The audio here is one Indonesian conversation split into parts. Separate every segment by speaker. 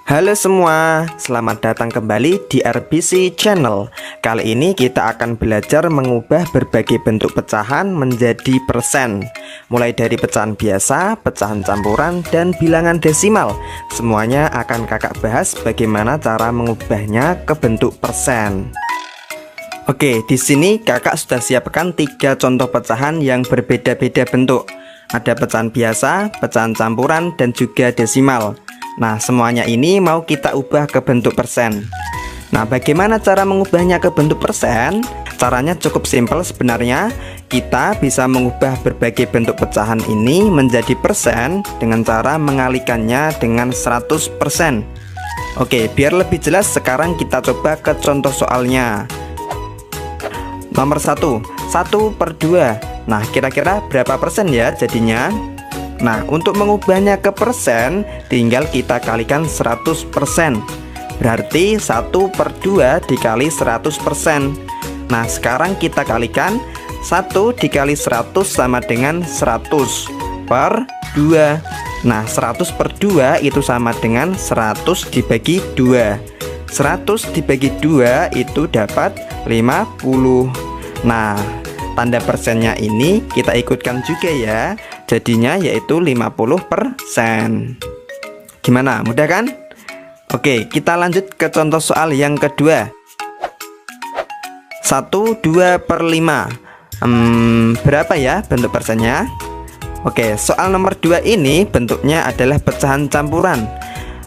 Speaker 1: Halo semua, selamat datang kembali di RBC Channel. Kali ini kita akan belajar mengubah berbagai bentuk pecahan menjadi persen. Mulai dari pecahan biasa, pecahan campuran, dan bilangan desimal. Semuanya akan kakak bahas bagaimana cara mengubahnya ke bentuk persen. Oke, di sini kakak sudah siapkan 3 contoh pecahan yang berbeda-beda bentuk. Ada pecahan biasa, pecahan campuran, dan juga desimal. Nah, semuanya ini mau kita ubah ke bentuk persen. Nah, bagaimana cara mengubahnya ke bentuk persen? Caranya cukup simpel sebenarnya. Kita bisa mengubah berbagai bentuk pecahan ini menjadi persen dengan cara mengalikannya dengan 100%. Oke, biar lebih jelas sekarang kita coba ke contoh soalnya. Nomor 1, 1/2. Nah, kira-kira berapa persen ya jadinya? Nah, untuk mengubahnya ke persen, tinggal kita kalikan 100%. Berarti 1/2 dikali 100%. Nah, sekarang kita kalikan 1 dikali 100 sama dengan 100/2. Nah, 100/2 itu sama dengan 100 dibagi 2. 100 dibagi 2 itu dapat 50. Nah, tanda persennya ini kita ikutkan juga ya. Jadinya yaitu 50%. Gimana? Mudah kan? Oke, kita lanjut ke contoh soal yang kedua. 1/2/5. Berapa ya bentuk persennya? Oke, soal nomor 2 ini bentuknya adalah pecahan campuran.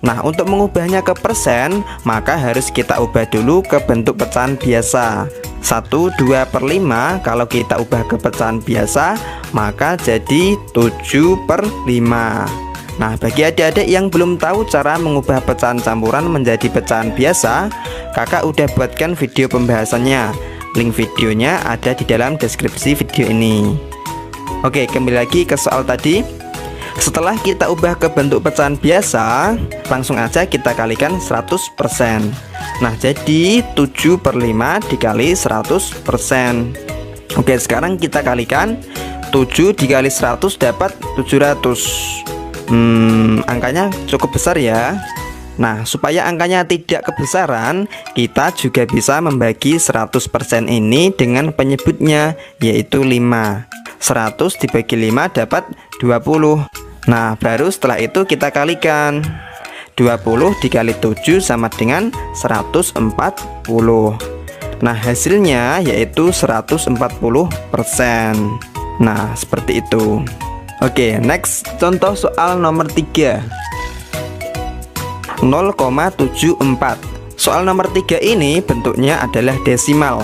Speaker 1: Nah, untuk mengubahnya ke persen, maka harus kita ubah dulu ke bentuk pecahan biasa. 1/2/5 kalau kita ubah ke pecahan biasa, maka jadi 7/5. Nah, bagi adik-adik yang belum tahu cara mengubah pecahan campuran menjadi pecahan biasa, kakak udah buatkan video pembahasannya. Link videonya ada di dalam deskripsi video ini. Oke, kembali lagi ke soal tadi. Setelah kita ubah ke bentuk pecahan biasa, langsung aja kita kalikan 100%. Nah, jadi 7/5 dikali 100%. Oke, sekarang kita kalikan 7 dikali 100 dapat 700. Angkanya cukup besar ya. Nah, supaya angkanya tidak kebesaran, kita juga bisa membagi 100% ini dengan penyebutnya, yaitu 5. 100 dibagi 5 dapat 20. Nah, baru setelah itu kita kalikan. 20 dikali 7 sama dengan 140. Nah, hasilnya yaitu 140%. Nah, seperti itu. Oke, next contoh soal nomor 3. 0,74. Soal nomor 3 ini bentuknya adalah desimal.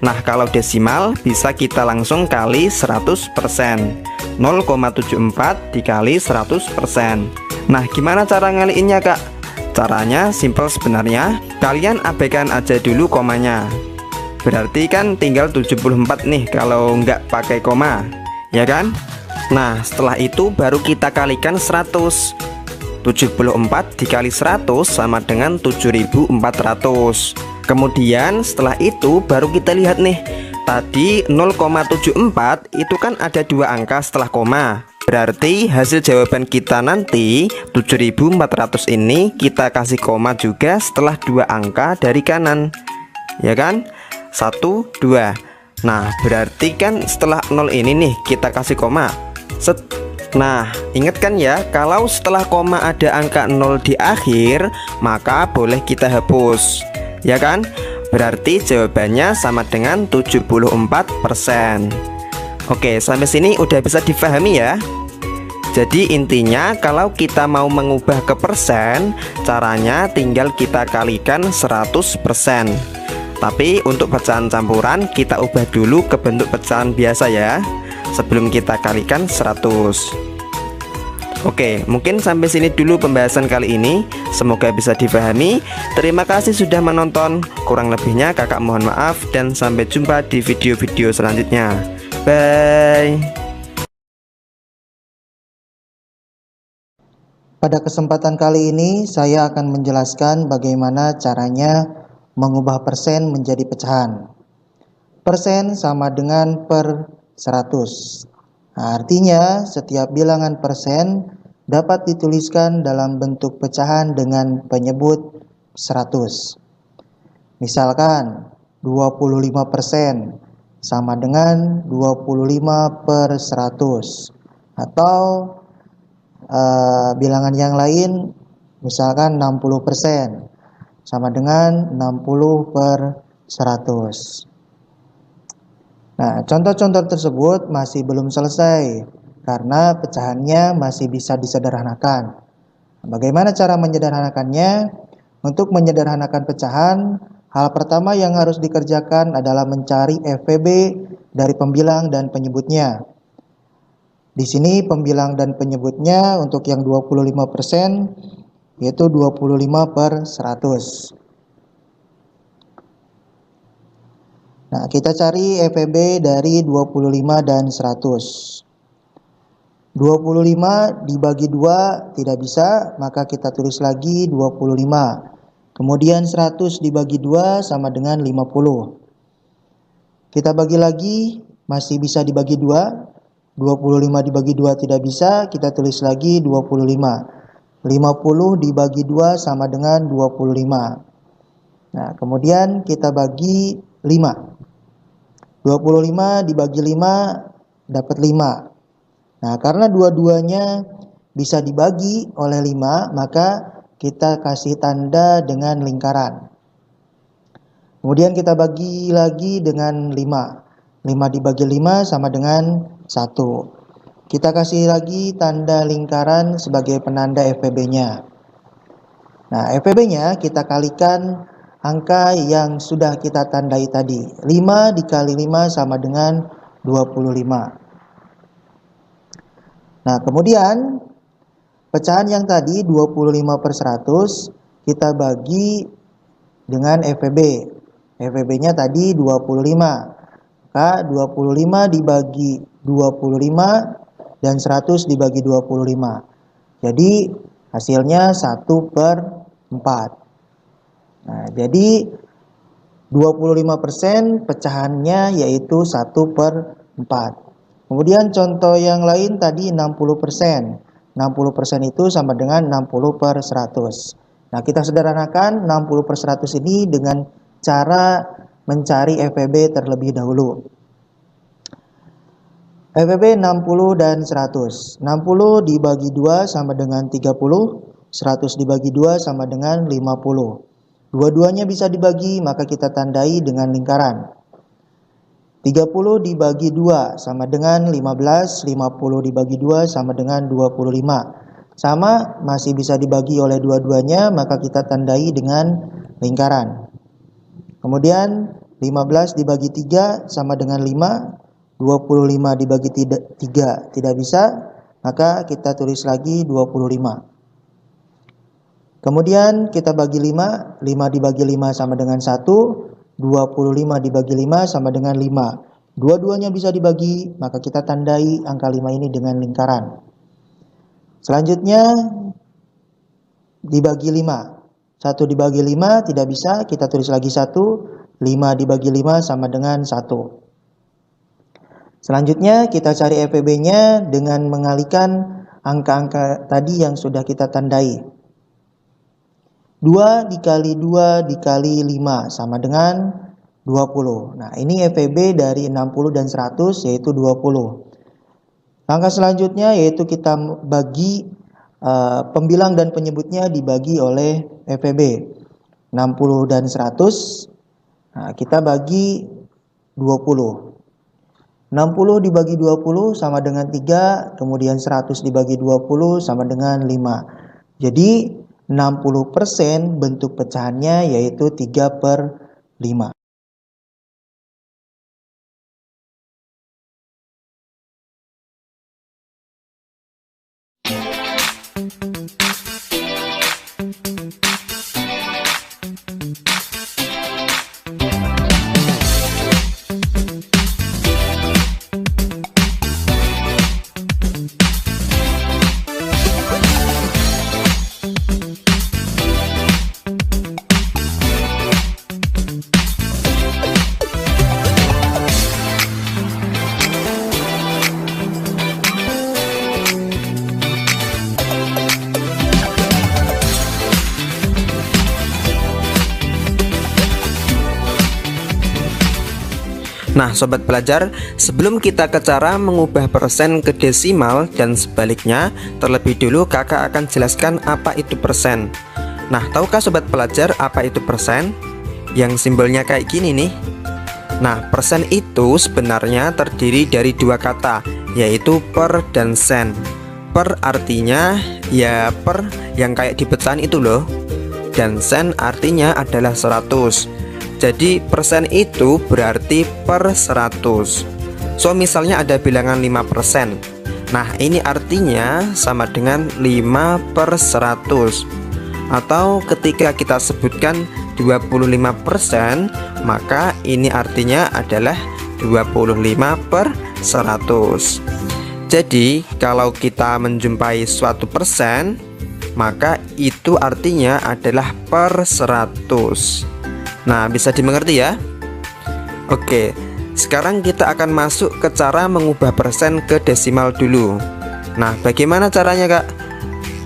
Speaker 1: Nah, kalau desimal bisa kita langsung kali 100%. 0,74 dikali 100%. Nah, gimana cara ngaliinnya, Kak? Caranya simple sebenarnya. Kalian abaikan aja dulu komanya. Berarti kan tinggal 74 nih kalau nggak pakai koma, ya kan? Nah, setelah itu baru kita kalikan 100. 74 dikali 100 sama dengan 7.400. Kemudian setelah itu baru kita lihat nih. Tadi 0,74 itu kan ada 2 angka setelah koma. Berarti hasil jawaban kita nanti 7.400 ini kita kasih koma juga setelah 2 angka dari kanan. Ya kan? 1, 2. Nah, berarti kan setelah 0 ini nih kita kasih koma. Nah, ingat kan ya, kalau setelah koma ada angka 0 di akhir, maka boleh kita hapus. Ya kan? Berarti jawabannya sama dengan 74%. Oke, sampai sini udah bisa difahami ya. Jadi intinya kalau kita mau mengubah ke persen, caranya tinggal kita kalikan 100%. Tapi untuk pecahan campuran kita ubah dulu ke bentuk pecahan biasa ya, sebelum kita kalikan 100. Oke, mungkin sampai sini dulu pembahasan kali ini. Semoga bisa difahami. Terima kasih sudah menonton. Kurang lebihnya kakak mohon maaf. Dan sampai jumpa di video-video selanjutnya. Bye.
Speaker 2: Pada kesempatan kali ini saya akan menjelaskan bagaimana caranya mengubah persen menjadi pecahan. Persen sama dengan per 100. Nah, artinya setiap bilangan persen dapat dituliskan dalam bentuk pecahan dengan penyebut 100. Misalkan 25% sama dengan 25/100, atau bilangan yang lain misalkan 60% sama dengan 60/100. Nah, contoh-contoh tersebut masih belum selesai karena pecahannya masih bisa disederhanakan. Bagaimana cara menyederhanakannya? Untuk menyederhanakan pecahan, hal pertama yang harus dikerjakan adalah mencari FVB dari pembilang dan penyebutnya. Di sini pembilang dan penyebutnya untuk yang 25% yaitu 25/100. Nah, kita cari FVB dari 25 dan 100. 25 dibagi 2 tidak bisa, maka kita tulis lagi 25. Kemudian 100 dibagi 2 sama dengan 50. Kita bagi lagi, masih bisa dibagi 2. 25 dibagi 2 tidak bisa, kita tulis lagi 25. 50 dibagi 2 sama dengan 25. Nah, kemudian kita bagi 5. 25 dibagi 5 dapat 5. Nah, karena dua-duanya bisa dibagi oleh 5, maka kita kasih tanda dengan lingkaran. Kemudian kita bagi lagi dengan 5. 5 dibagi 5 sama dengan 1. Kita kasih lagi tanda lingkaran sebagai penanda FVB-nya. Nah, FVB-nya kita kalikan angka yang sudah kita tandai tadi. 5 dikali 5 sama dengan 25. Nah, kemudian pecahan yang tadi 25/100 kita bagi dengan FVB. FVB-nya tadi 25. Maka 25 dibagi 25 dan 100 dibagi 25. Jadi hasilnya 1/4. Nah, jadi 25% pecahannya yaitu 1/4. Kemudian contoh yang lain tadi 60%. 60% itu sama dengan 60/100. Nah, kita sederhanakan 60/100 ini dengan cara mencari FVB terlebih dahulu. FVB 60 dan 100. 60 dibagi 2 sama dengan 30. 100 dibagi 2 sama dengan 50. Dua-duanya bisa dibagi, maka kita tandai dengan lingkaran. 30 dibagi 2 sama dengan 15. 50 dibagi 2 sama dengan 25. Sama, masih bisa dibagi oleh dua-duanya, maka kita tandai dengan lingkaran. Kemudian 15 dibagi 3 sama dengan 5. 25 dibagi 3 tidak bisa, maka kita tulis lagi 25. Kemudian kita bagi 5. 5 dibagi 5 sama dengan 1. 25 dibagi 5 sama dengan 5. Dua-duanya bisa dibagi, maka kita tandai angka 5 ini dengan lingkaran. Selanjutnya dibagi 5. 1 dibagi 5 tidak bisa, kita tulis lagi 1. 5 dibagi 5 sama dengan 1. Selanjutnya kita cari FVB-nya dengan mengalihkan angka-angka tadi yang sudah kita tandai. 2 dikali 2 dikali 5 sama dengan 20. Nah, ini FVB dari 60 dan 100 yaitu 20. Langkah selanjutnya yaitu kita bagi pembilang dan penyebutnya dibagi oleh FVB. 60 dan 100. Nah, kita bagi 20. 60 dibagi 20 sama dengan 3, kemudian 100 dibagi 20 sama dengan 5. Jadi 60% bentuk pecahannya yaitu 3/5.
Speaker 1: Nah sobat pelajar, sebelum kita ke cara mengubah persen ke desimal dan sebaliknya, terlebih dulu kakak akan jelaskan apa itu persen. Nah tahukah sobat pelajar apa itu persen? Yang simbolnya kayak gini nih. Nah persen itu sebenarnya terdiri dari dua kata, yaitu per dan sen. Per artinya ya per yang kayak di pecahan itu loh, dan sen artinya adalah 100. Jadi persen itu berarti per 100. So misalnya ada bilangan 5%. Nah ini artinya sama dengan 5 per 100. Atau ketika kita sebutkan 25%, maka ini artinya adalah 25 per 100. Jadi kalau kita menjumpai suatu persen, maka itu artinya adalah per 100. Nah bisa dimengerti ya. Oke, sekarang kita akan masuk ke cara mengubah persen ke desimal dulu. Nah bagaimana caranya kak?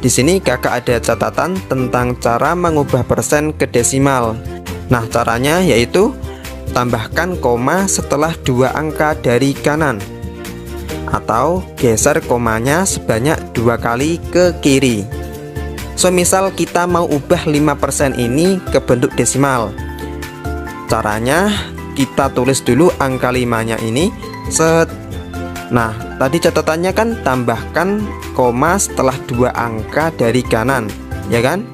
Speaker 1: Di sini kakak ada catatan tentang cara mengubah persen ke desimal. Nah caranya yaitu tambahkan koma setelah dua angka dari kanan, atau geser komanya sebanyak 2 kali ke kiri. So misal kita mau ubah 5% ini ke bentuk desimal. Caranya kita tulis dulu angka 5-nya ini set. Nah tadi catatannya kan tambahkan koma setelah 2 angka dari kanan, ya kan?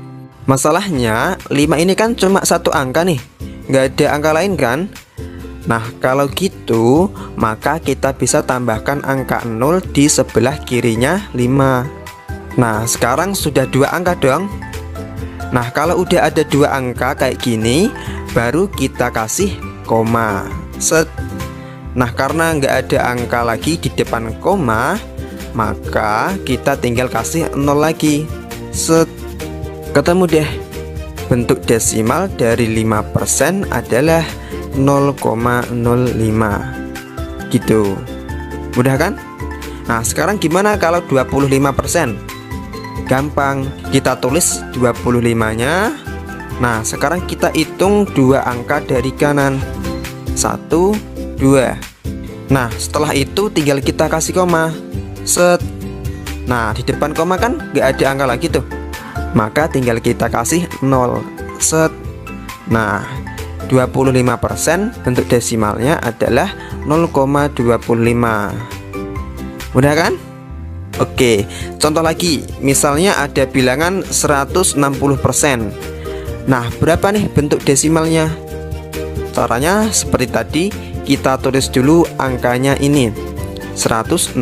Speaker 1: Masalahnya 5 ini kan cuma satu angka nih, nggak ada angka lain kan? Nah kalau gitu maka kita bisa tambahkan angka 0 di sebelah kirinya 5. Nah sekarang sudah 2 angka dong. Nah kalau udah ada 2 angka kayak gini, baru kita kasih koma set. Nah karena nggak ada angka lagi di depan koma, maka kita tinggal kasih 0 lagi set. Ketemu deh. Bentuk desimal dari 5% adalah 0,05 gitu. Mudah kan? Nah sekarang gimana kalau 25%? Gampang, kita tulis 25-nya. Nah sekarang kita hitung 2 angka dari kanan, 1, 2. Nah setelah itu tinggal kita kasih koma set. Nah di depan koma kan gak ada angka lagi tuh, maka tinggal kita kasih 0 set. Nah 25% bentuk desimalnya adalah 0,25. Mudah kan? Oke, contoh lagi, misalnya ada bilangan 160%. Nah, berapa nih bentuk desimalnya? Caranya seperti tadi, kita tulis dulu angkanya ini 160.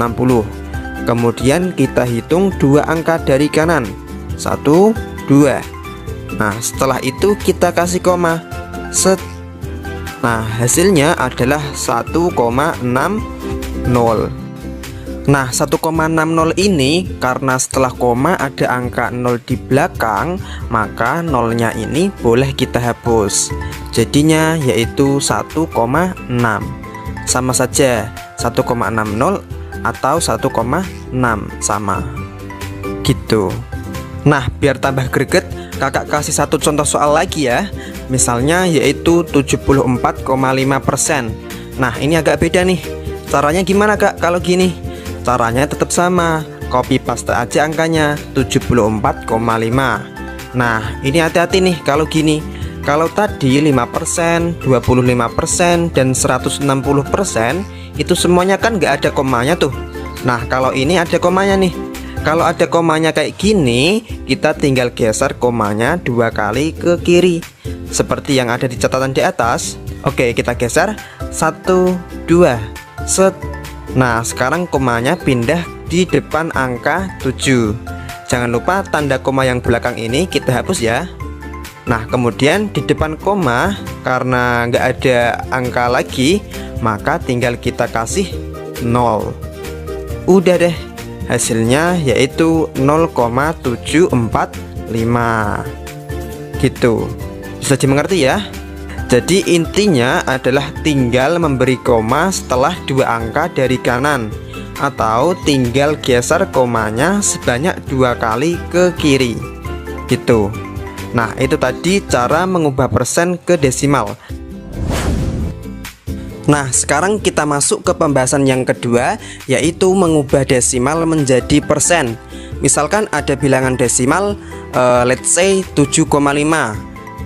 Speaker 1: Kemudian kita hitung 2 angka dari kanan, 1, 2. Nah, setelah itu kita kasih koma set. Nah, hasilnya adalah 1,60. Nah 1,60 ini karena setelah koma ada angka 0 di belakang, maka nolnya ini boleh kita hapus. Jadinya yaitu 1,6. Sama saja 1,60 atau 1,6 sama gitu. Nah biar tambah greget, kakak kasih satu contoh soal lagi ya. Misalnya yaitu 74,5%. Nah ini agak beda nih. Caranya gimana kak kalau gini? Caranya tetap sama, copy paste aja angkanya 74,5. Nah ini hati-hati nih kalau gini. Kalau tadi 5%, 25%, dan 160%, itu semuanya kan nggak ada komanya tuh. Nah kalau ini ada komanya nih. Kalau ada komanya kayak gini, kita tinggal geser komanya 2 kali ke kiri, seperti yang ada di catatan di atas. Oke kita geser 1, 2 set. Nah sekarang komanya pindah di depan angka 7. Jangan lupa tanda koma yang belakang ini kita hapus ya. Nah kemudian di depan koma, karena nggak ada angka lagi, maka tinggal kita kasih 0. Udah deh, hasilnya yaitu 0,745 gitu. Bisa dimengerti ya. Jadi intinya adalah tinggal memberi koma setelah 2 angka dari kanan, atau tinggal geser komanya sebanyak 2 kali ke kiri gitu. Nah itu tadi cara mengubah persen ke desimal. Nah, sekarang kita masuk ke pembahasan yang kedua, yaitu mengubah desimal menjadi persen. Misalkan ada bilangan desimal, let's say 7,5.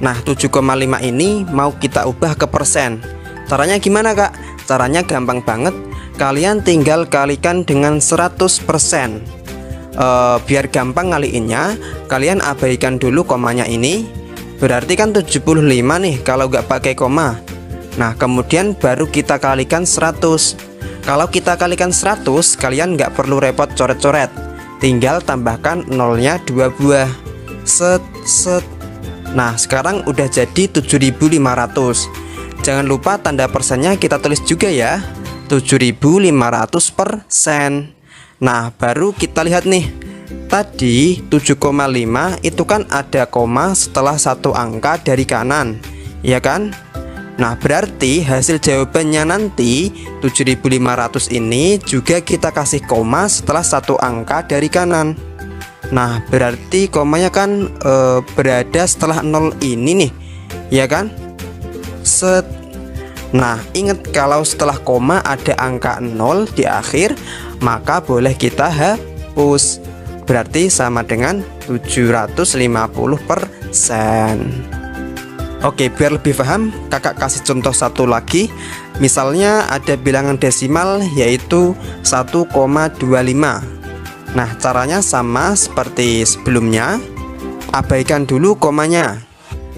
Speaker 1: Nah, 7,5 ini mau kita ubah ke persen. Caranya gimana, Kak? Caranya gampang banget. Kalian tinggal kalikan dengan 100%. Biar gampang ngaliinnya, kalian abaikan dulu komanya ini. Berarti kan 75 nih kalau nggak pakai koma. Nah, kemudian baru kita kalikan 100. Kalau kita kalikan 100, kalian nggak perlu repot coret-coret. Tinggal tambahkan nolnya 2 buah. Set. Nah, sekarang udah jadi 7.500. Jangan lupa tanda persennya kita tulis juga ya. 7.500%. Nah, baru kita lihat nih. Tadi 7,5 itu kan ada koma setelah satu angka dari kanan, ya kan? Nah, berarti hasil jawabannya nanti 7.500 ini juga kita kasih koma setelah satu angka dari kanan. Nah, berarti komanya kan berada setelah 0 ini nih, ya kan? Set. Nah, ingat kalau setelah koma ada angka 0 di akhir, maka boleh kita hapus. Berarti sama dengan 750%. Oke, biar lebih paham, kakak kasih contoh satu lagi. Misalnya ada bilangan desimal yaitu 1,25. Nah, caranya sama seperti sebelumnya. Abaikan dulu komanya.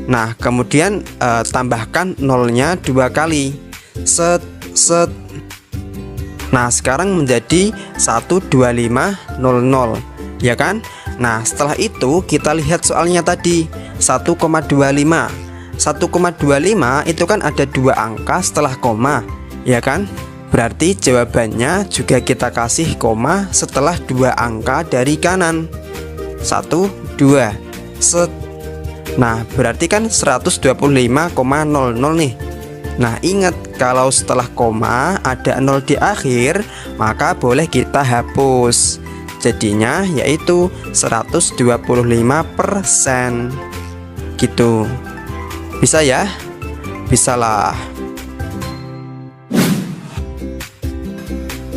Speaker 1: Nah, kemudian tambahkan nolnya 2 kali. Set. Nah, sekarang menjadi 12500, ya kan? Nah, setelah itu kita lihat soalnya tadi 1,25. 1,25 itu kan ada 2 angka setelah koma, ya kan? Berarti jawabannya juga kita kasih koma setelah 2 angka dari kanan. 1, 2. Set. Nah, berarti kan 125,00 nih. Nah, ingat kalau setelah koma ada 0 di akhir, maka boleh kita hapus. Jadinya yaitu 125%. Gitu. Bisa ya? Bisalah.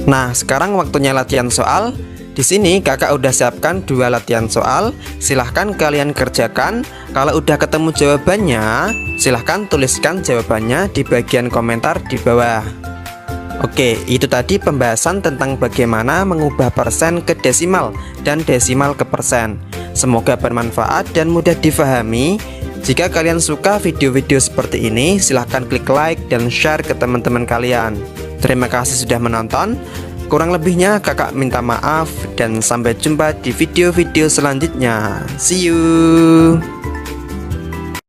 Speaker 1: Nah, sekarang waktunya latihan soal. Di sini kakak udah siapkan 2 latihan soal. Silahkan kalian kerjakan. Kalau udah ketemu jawabannya, silahkan tuliskan jawabannya di bagian komentar di bawah. Oke, itu tadi pembahasan tentang bagaimana mengubah persen ke desimal dan desimal ke persen. Semoga bermanfaat dan mudah difahami. Jika kalian suka video-video seperti ini, silahkan klik like dan share ke teman-teman kalian. Terima kasih sudah menonton. Kurang lebihnya kakak minta maaf dan sampai jumpa di video-video selanjutnya. See you.